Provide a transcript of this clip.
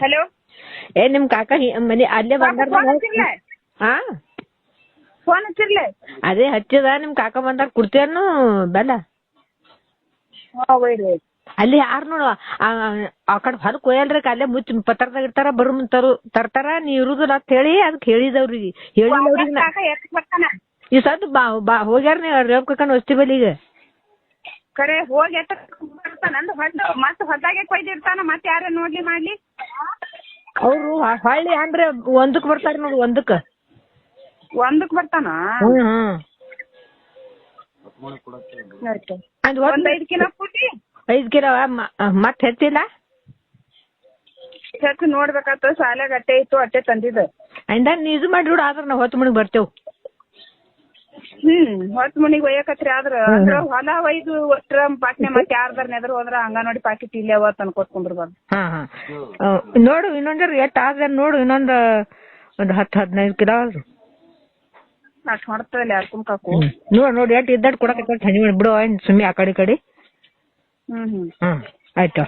hello ನಿಮ್ ಕಾಕ ಮನಿ ಅಲ್ಲೇ ಬಂದಾರ ಹಾ ಫೋನ್ ಹಚ್ಚಿರ್ಲೆ ಅದೇ ಹಚ್ಚಿದ ನಿಮ್ ಕಾಕ ಬಂದಾರ ಕುಡ್ತೇನು ಬೆಲ್ಲ ಅಲ್ಲಿ ಯಾರು ನೋಡು ಆ ಕಡೆ ಹೊಲಕ್ ಕೊಯ್ಯಲ್ರಿ ಅಲ್ಲೇ ಮುಚ್ಚ ಪತ್ರದಾಗ ಇರ್ತಾರ ಬರು ತರ್ತಾರ ನೀ ಇರುದಿಲ್ಲ ಅಂತ ಹೇಳಿ ಅದಕ್ಕೆ ಹೇಳಿದವ್ರಿಗೆ ಈ ಸದ್ ಹೋಗ್ಯಾರ ನೀ ರೇವಕಕ್ಕನ ವಸ್ತಿ ಬಲ್ಲಿ ಈಗ ಕರೆ ಹೋಗಿ ಬರ್ತಾನಂದ್ ಮತ್ ಹೊಲ್ದಾಗೆ ಕೊಯ್ದಿರ್ತಾನ ಮತ್ ಯಾರ ನೋಡ್ಲಿ ಮಾಡ್ಲಿ ಅವ್ರು ಹೊಳ್ಳಿ ಅಂದ್ರೆ ಒಂದಕ್ ಬರ್ತಾರ ನೋಡು ಒಂದಕ್ ಬರ್ತಾನ ಒಂದ್ 5 ಕಿಲೋ ಪುಟಿ 5 ಕಿಲೋ ಮತ್ ಹೆಚ್ಚಿಲ್ಲ ಹೆಚ್ಚು ನೋಡ್ಬೇಕಾತ ಶಾಲೆಗೆ ಅಟ್ಟೆ ಇತ್ತು ಅಟ್ಟೆ ತಂದಿದ್ದು ಅಂದ ನೀ ಇದು ಮಾಡಿ ಬಿಡು ಆದ್ರ ನಾವ್ 10 ಮಣಿಗ್ ಬರ್ತೇವ್ 10 ಮಣಿಗ್ ಒಯ್ಯಕತ್ರಿ ಆದ್ರ ಹೊಲ ಒಯ್ದು ಒಟ್ರ ಪಾಟ್ನೆ ಮತ್ತೆ ಯಾರ್ದಾರ ನೆದ್ರ ಹೋದ್ರ ಅಂಗನವಾಡಿ ಪಾಕಿಟ್ ಇಲ್ಲಿ ಅವ ತಂದ್ಕೊಟ್ಕೊಂಡ್ಬರ್ಬಾರ್ದು ನೋಡು ಇನ್ನೊಂದ್ರ ಎಷ್ಟ್ ಆದ ನೋಡು ಇನ್ನೊಂದ್ 10-15 ಕಿಲೋ ಅಲ್ರಿ ಅಷ್ಟ್ ಮಾಡ್ತದಲ್ಲ ಯಾರ್ಕುಮ್ ಕಾಕು ನೋಡಿ ಎಷ್ಟ್ ಇದ್ದಾಡ್ ಕೊಡಕ ಹನಿ ಬಿಡು ಸುಮ್ಮನೆ ಆ ಕಡೆ ಹ್ಮ್ ಆಯ್ತು